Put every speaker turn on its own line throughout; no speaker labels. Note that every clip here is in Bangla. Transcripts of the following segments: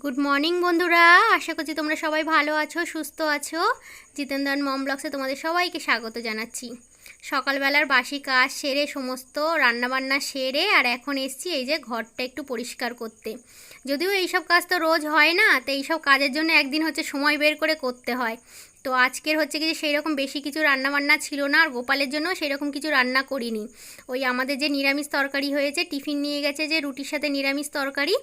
গুড মর্নিং বন্ধুরা, আশা করছি তোমরা সবাই ভালো আছো, সুস্থ আছো। জিতেন্দ্র মম ব্লগসে তোমাদের সবাইকে স্বাগত জানাচ্ছি। সকালবেলার বাসি কাজ সেরে, সমস্ত রান্নাবান্না সেরে আর এখন এসছি এই যে ঘরটা একটু পরিষ্কার করতে। যদিও এইসব কাজ তো রোজ হয় না, তো এইসব কাজের জন্য একদিন হচ্ছে সময় বের করে করতে হয়। তো আজকের হচ্ছে কি যে সেই রকম বেশি কিছু রান্নাবান্না ছিল না, আর গোপালের জন্য সেই রকম কিছু রান্না করিনি। ওই আমাদের যে নিরামিষ তরকারি হয়েছে, টিফিন নিয়ে গেছে যে রুটির সাথে নিরামিষ তরকারি,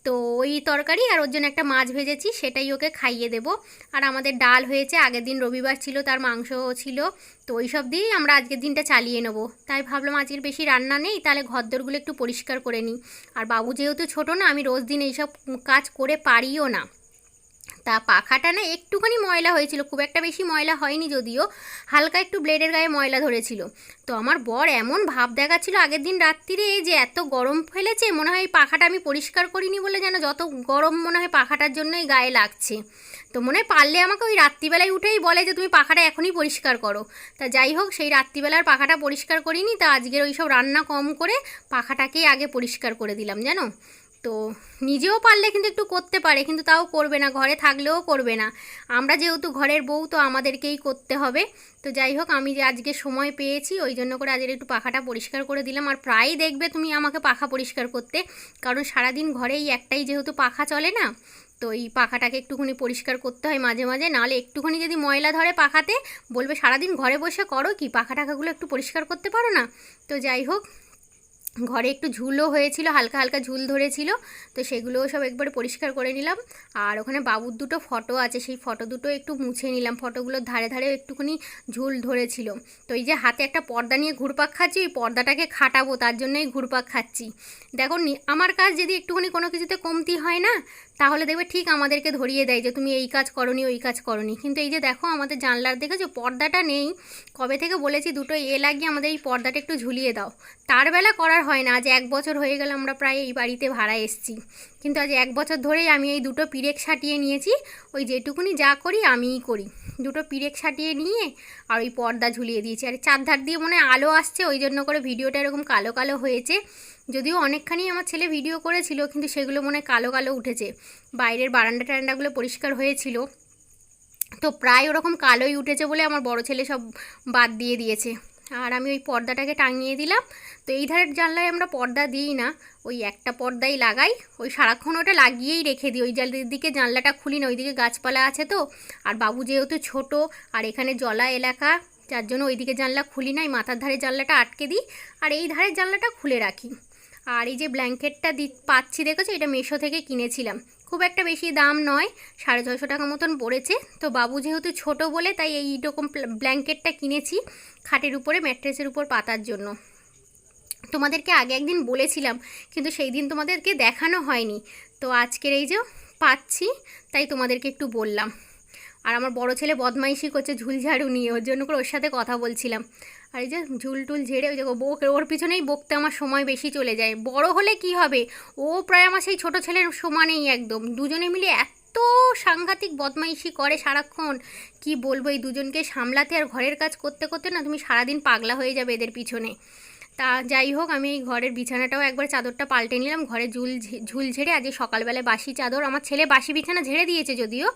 তো ওই তরকারি আর ওর জন্য একটা মাছ ভেজেছি, সেটাই ওকে খাইয়ে দেব। আর আমাদের ডাল হয়েছে, আগের দিন রবিবার ছিল, তার মাংস ছিল, তো ওই সব দিয়েই আমরা আজকের দিনটা চালিয়ে নেব। তাই ভাবলাম আজকের বেশি রান্না নেই, তাহলে ঘরদোরগুলো একটু পরিষ্কার করে নিই। আর বাবু যেহেতু ছোটো না, আমি রোজ দিন এইসব কাজ করে পারিও না। তা পাখাটা না একটুখানি ময়লা হয়েছিল, খুব একটা বেশি ময়লা হয়নি, যদিও হালকা একটু ব্লেডের গায়ে ময়লা ধরেছিল। তো আমার বর এমন ভাব দেখাচ্ছিল আগের দিন রাত্রিরে যে এত গরম ফেলেছে, মনে হয় এই পাখাটা আমি পরিষ্কার করিনি বলে যেন যত গরম মনে হয় পাখাটার জন্যই গায়ে লাগছে। তো মনে হয় পারলে আমাকে ওই রাত্রিবেলায় উঠেই বলে যে তুমি পাখাটা এখনই পরিষ্কার করো। তা যাই হোক, সেই রাত্রিবেলার পাখাটা পরিষ্কার করিনি, তা আজকের ওই সব রান্না কম করে পাখাটাকেই আগে পরিষ্কার করে দিলাম জানো। তো নিজেও পারলে কিন্তু একটু করতে পারে, কিন্তু তাও করবে না, ঘরে থাকলেও করবে না। আমরা যেহেতু ঘরের বউ, তো আমাদেরকেই করতে হবে। তো যাই হোক, আমি যে আজকে সময় পেয়েছি ওই জন্য করে আজকে একটু পাখাটা পরিষ্কার করে দিলাম। আর প্রায়ই দেখবে তুমি আমাকে পাখা পরিষ্কার করতে, কারণ সারাদিন ঘরেই একটাই যেহেতু পাখা চলে না, তো এই পাখাটাকে একটুখানি পরিষ্কার করতে হয় মাঝে মাঝে। নাহলে একটুখানি যদি ময়লা ধরে পাখাতে, বলবে সারাদিন ঘরে বসে করো কি, পাখা টাখাগুলো একটু পরিষ্কার করতে পারো না। তো যাই হোক, ঘরে একটু ঝুলও হয়েছিল, হালকা হালকা ঝুল ধরেছিল, তো সেগুলোও সব একবারে পরিষ্কার করে নিলাম। আর ওখানে বাবুর দুটো ফটো আছে, সেই ফটো দুটো একটু মুছে নিলাম, ফটোগুলোর ধারে ধারে একটুখানি ঝুল ধরেছিল। তো এই যে হাতে একটা পর্দা নিয়ে ঘুরপাক খাচ্ছি, ওই পর্দাটাকে খাটাবো, তার জন্যই ঘুরপাক খাচ্ছি। দেখো আমার কাজ যদি একটুখানি কোনো কিছুতে কমতি হয় না, তাহলে দেখবে ঠিক আমাদেরকে ধরিয়ে দেয় যে তুমি এই কাজ করনি, ওই কাজ করনি। কিন্তু এই যে দেখো আমাদের জানলার দেখেছো পর্দাটা নেই, কবে থেকে বলেছি দুটো লাগিয়ে আমাদের এই পর্দাটা একটু ঝুলিয়ে দাও, তার বেলা করার হয় না। আজ 1 বছর হয়ে গেল আমরা প্রায় এই বাড়িতে ভাড়া এসেছি, কিন্তু আজ 1 বছর ধরেই আমি এই দুটো পিরেক সাটিয়ে নিয়েছি। ওই যেটুকুনি যা করি আমিই করি, দুটো পিরেক সাটিয়ে নিয়ে আর ওই পর্দা ঝুলিয়ে দিয়েছি। আর চারধার দিয়ে মনে হয় আলো আসছে, ওই জন্য করে ভিডিওটা এরকম কালো কালো হয়েছে। যদিও অনেকখানি আমার ছেলে ভিডিও করেছিল, কিন্তু সেগুলো মনে হয় কালো কালো উঠেছে। বাইরের বারান্দা টারান্দাগুলো পরিষ্কার হয়েছিল, তো প্রায় ওরকম কালোই উঠেছে বলে আমার বড় ছেলে সব বাদ দিয়ে দিয়েছে। আর আমি ওই পর্দাটাকে টাঙিয়ে দিলাম। তো এই ধারের জানলায় আমরা পর্দা দিই না, ওই একটা পর্দাই লাগাই, ওই সারাক্ষণ ওটা লাগিয়েই রেখে দিই। ওই দিকে জানলাটা খুলি না, ওইদিকে গাছপালা আছে তো, আর বাবু যেহেতু ছোট আর এখানে জলা এলাকা, যার জন্য ওইদিকে জানলা খুলি নাই, মাথার ধারে জানলাটা আটকে দিই, আর এই ধারের জানলাটা খুলে রাখি। আর এই যে ব্ল্যাঙ্কেটটা পাচ্ছি দেখেছো, এটা মিশো থেকে কিনেছিলাম, খুব একটা বেশি দাম নয়, 650 টাকা মতন পড়েছে। তো বাবু যেহেতু ছোট বলে তাই এই রকম ব্ল্যাঙ্কেটটা কিনেছি খাটের উপরে ম্যাট্রেসের উপর পাতার জন্য। তোমাদেরকে আগে একদিন বলেছিলাম, কিন্তু সেই দিন তোমাদেরকে দেখানো হয়নি। তো আজকের এই যে পাচ্ছি, তাই তোমাদেরকে একটু বললাম। আর আমার বড় ছেলে বদমাইশি করছে ঝুলঝাড়ু নিয়ে, ওর জন্য করে ওর সাথে কথা বলছিলাম। আর এই যে ঝুল টুল ঝেড়ে ওই যে ওর পিছনেই বকতে আমার সময় বেশি চলে যায়। বড় হলে কি হবে, ও প্রায় আমার সেই ছোটো ছেলের সমানেই একদম, দুজনে মিলে এত সাংঘাতিক বদমাইশি করে সারাক্ষণ, কি বলবো। এই দুজনকে সামলাতে আর ঘরের কাজ করতে করতে না তুমি সারাদিন পাগলা হয়ে যাবে এদের পিছনে। তা যাই হোক, আমি এই ঘরের বিছানাটাও একবার চাদরটা পাল্টে নিলাম, ঘরে ঝুল ঝেড়ে। আজকে সকালবেলায় বাসি চাদর, আমার ছেলে বাসি বিছানা ঝেড়ে দিয়েছে, যদিও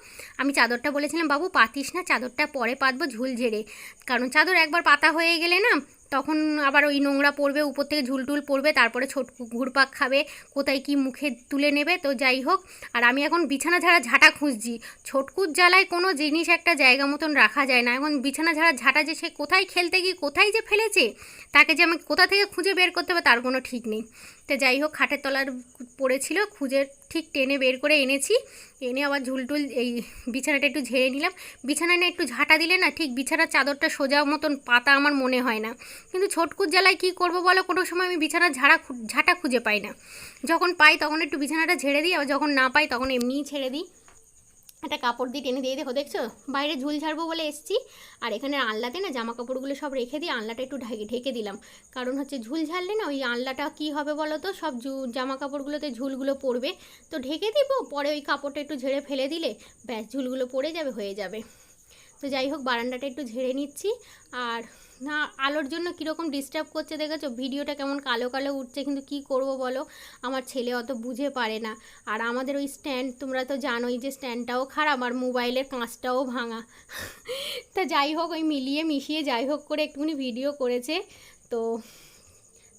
আমি চাদরটা বলেছিলাম বাবু পাতিস না, চাদরটা পরে পাতবো ঝুল ঝেড়ে, কারণ চাদর একবার পাতা হয়ে গেলে না তখন আবার ওই নোংরা পড়বে, উপর থেকে ঝুলটুল পড়বে, তারপরে ছোটকু ঘুরপাক খাবে, কোথায় কি মুখে তুলে নেবে। তো যাই হোক, আর আমি এখন বিছানা ঝাড়া ঝাঁটা খুঁজছি, ছোটকুর জ্বালায় কোনো জিনিস একটা জায়গা মতন রাখা যায় না। এখন বিছানা ঝাড়া ঝাঁটা যে সে কোথায় খেলতে গিয়ে কোথায় যে ফেলেছে, তাকে যে আমি কোথা থেকে খুঁজে বের করতে হবে তার কোনো ঠিক নেই। তো যাই হোক, খাটের তলার পড়েছিল, খুঁজে ঠিক টেনে বের করে এনেছি, এনে আবার ঝুলটুল এই বিছানাটা একটু ঝেড়ে নিলাম। বিছানায় না একটু ঝাঁটা দিলে না ঠিক বিছানার চাদরটা সোজা মতন পাতা আমার মনে হয় না, কিন্তু ছোটকুর জ্বালায় কী করবো বলো, কোনো সময় আমি বিছানার ঝাঁটা খুঁজে পাই না। যখন পাই তখন একটু বিছানাটা ঝেড়ে দিই, আবার যখন না পাই তখন এমনিই ছেড়ে দিই। একটা কাপড় দিয়ে টেনে দিয়ে, দেখো দেখছো বাইরে ঝুল ঝাড়বো বলে এসছি, আর এখানে আনলাতে না জামা কাপড়গুলো সব রেখে দিয়ে আনলাটা একটু ঢেকে দিলাম, কারণ হচ্ছে ঝুল ঝাড়লে না ওই আনলাটা কী হবে বলো তো, সব জামা কাপড়গুলোতে ঝুলগুলো পড়বে। তো ঢেকে দিব, পরে ওই কাপড়টা একটু ঝেড়ে ফেলে দিলে ব্যাস ঝুলগুলো পড়ে যাবে, হয়ে যাবে। তো যাই হোক, বারান্দাটা একটু ঝেড়ে নিচ্ছি। আর না আলোর জন্য কীরকম ডিস্টার্ব করছে দেখেছো, ভিডিওটা কেমন কালো কালো উঠছে, কিন্তু কি করব বলো, আমার ছেলে অত বুঝে পারে না। আর আমাদের ওই স্ট্যান্ড তোমরা তো জানোই যে স্ট্যান্ডটাও খারাপ আর মোবাইলের কাঁচটাও ভাঙা। তা যাই হোক, ওই মিলিয়ে মিশিয়ে যাই হোক করে একটুখানি ভিডিও করেছে। তো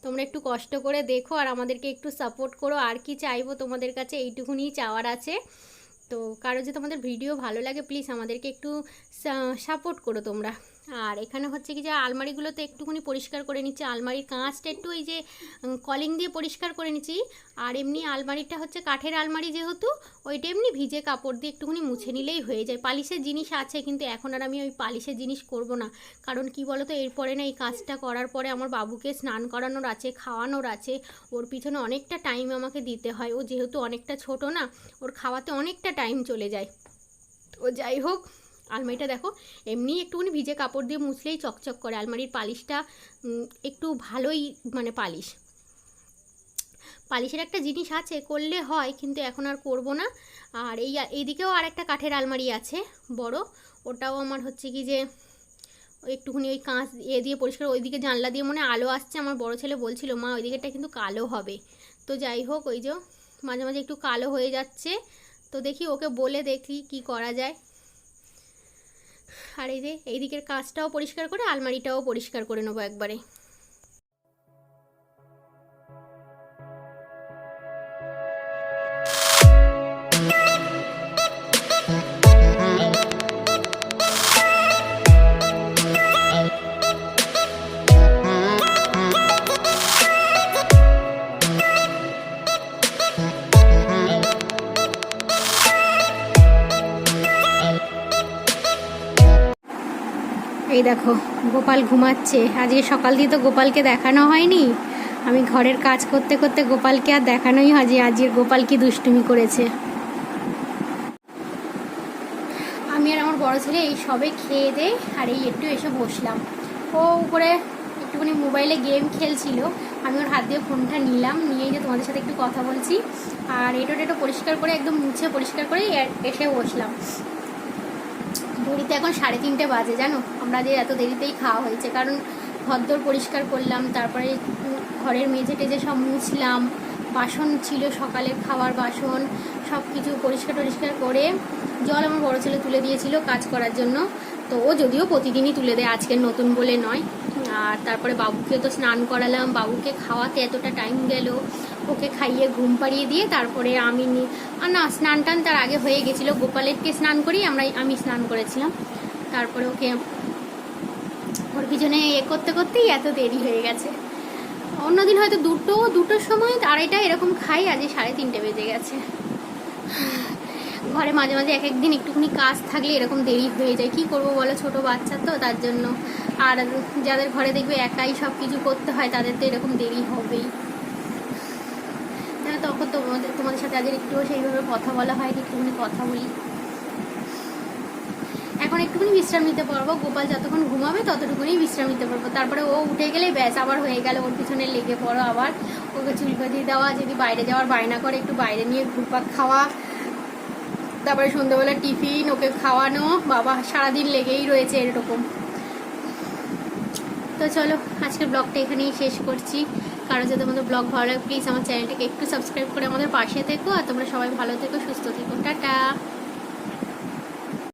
তোমরা একটু কষ্ট করে দেখো আর আমাদেরকে একটু সাপোর্ট করো। আর কি চাইবো তোমাদের কাছে, এইটুকুনি চাওয়ার আছে। তো কারো যে তোমাদের ভিডিও ভালো লাগে প্লিজ আমাদেরকে একটু সাপোর্ট করো তোমরা। আর এখানে হচ্ছে কি যে আলমারিগুলোতে একটুখানি পরিষ্কার করে নিচ্ছি, আলমারির কাঁচটা একটু এই যে কলিং দিয়ে পরিষ্কার করে নিচ্ছি। আর এমনি আলমারিটা হচ্ছে কাঠের আলমারি, যেহেতু ওইটা এমনি ভিজে কাপড় দিয়ে একটুখানি মুছে নিলেই হয়ে যায়। পালিশের জিনিস আছে, কিন্তু এখন আর আমি ওই পালিশের জিনিস করব না। কারণ কি বলো তো, এরপরে না এই কাজটা করার পরে আমার বাবুকে স্নান করানোর আছে, খাওয়ানোর আছে, ওর পিছনে অনেকটা টাইম আমাকে দিতে হয়। ও যেহেতু অনেকটা ছোট না, ওর খাওয়াতে অনেকটা টাইম চলে যায়। তো যাই হোক, আলমারিটা দেখো এমনি একটুখানি ভিজে কাপড় দিয়ে মুছলেই চকচক করে। আলমারির পালিশটা একটু ভালোই মানে পালিশের একটা জিনিস আছে, করলে হয়, কিন্তু এখন আর করব না। আর এইদিকেও আর একটা কাঠের আলমারি আছে বড়, ওটাও আমার হচ্ছে কি যে একটুখানি ওই কাঁচ দিয়ে পরিষ্কার, ওইদিকে জানলা দিয়ে মনে আলো আসছে। আমার বড় ছেলে বলছিল মা ওইদিকেটা কিন্তু কালো হবে। তো যাই হোক, ওই যে মাঝে মাঝে একটু কালো হয়ে যাচ্ছে। তো দেখি ওকে বলে দেখি কি করা যায়। আর এই যে এই দিকের কাঁচটাও পরিষ্কার করে আলমারিটাও পরিষ্কার করে নেবো একবারে। এই দেখো গোপাল ঘুমাচ্ছে। আজকে সকাল দিয়ে তো গোপালকে দেখানো হয়নি, আমি ঘরের কাজ করতে করতে গোপালকে আর দেখানোই হয় যে আজকে গোপাল কি দুষ্টুমি করেছে। আমি আর আমার বড় ছেলে এই সবে খেয়ে দে আর এই একটু এসে বসলাম। ও উপরে একটুখানি মোবাইলে গেম খেলছিল, আমি ওর হাত দিয়ে ফোনটা নিলাম, নিয়ে যে তোমাদের সাথে একটু কথা বলছি। আর এটা পরিষ্কার করে একদম মুছে পরিষ্কার করে এসে বসলাম। ঘড়িতে এখন 3:30 বাজে, জানো আমরা যে এত দেরিতেই খাওয়া হয়েছে, কারণ ঘরদোর পরিষ্কার করলাম, তারপরে ঘরের মেঝে টেজে সব মুছলাম, বাসন ছিল সকালের খাওয়ার বাসন, সব কিছু পরিষ্কার টরিষ্কার করে জল আমার বড় ছেলে তুলে দিয়েছিল কাজ করার জন্য। তো ও যদিও প্রতিদিনই তুলে দেয়, আজকের নতুন বলে নয়। আর তারপরে বাবুকে তো স্নান করালাম, বাবুকে খাওয়াতে এতটা টাইম গেল, ওকে খাইয়ে ঘুম পাড়িয়ে দিয়ে তারপরে আমি না স্নান টান তার আগে হয়ে গেছিলো, গোপালেরকে স্নান করি আমি স্নান করেছিলাম। তারপরে ওকে ওর পিছনে করতে করতেই এত দেরি হয়ে গেছে। অন্যদিন হয়তো দুটোর সময় 2:30 এরকম খাই, আজকে 3:30 বেজে গেছে। ঘরে মাঝে মাঝে এক একদিন একটুখানি কাজ থাকলে এরকম দেরি হয়ে যায়, কি করবো বলো, ছোট বাচ্চা তো তার জন্য। আর যাদের ঘরে দেখবে একাই সব কিছু করতে হয় তাদের তো এরকম দেরি হবেই। তখন তোমাদের সাথে আজকে একটুও সেইভাবে কথা বলা হয়নি, একটুখানি কথা বলি। এখন একটুখানি বিশ্রাম নিতে পারবো, গোপাল যতক্ষণ ঘুমাবে ততটুকুনি বিশ্রাম নিতে পারবো। তারপরে ও উঠে গেলেই ব্যাস আবার হয়ে গেল, ওর পিছনে লেগে পড়ো, আবার ওকে চুল বাঁধিয়ে দেওয়া, যদি বাইরে যাওয়ার বায়না করে একটু বাইরে নিয়ে ঘুরপাক খাওয়া, তারপরে সন্ধ্যেবেলা টিফিন ওকে খাওয়ানো, বাবা সারাদিন লেগেই রয়েছে এরকম। তো চলো আজকের ব্লগটা এখানেই শেষ করছি। কারো যদি তোমাদের ব্লগ ভালো লাগে প্লিজ আমার চ্যানেলটাকে একটু সাবস্ক্রাইব করে আমাদের পাশে থেকো। আর তোমরা সবাই ভালো থেকো, সুস্থ থেকো, টাটা।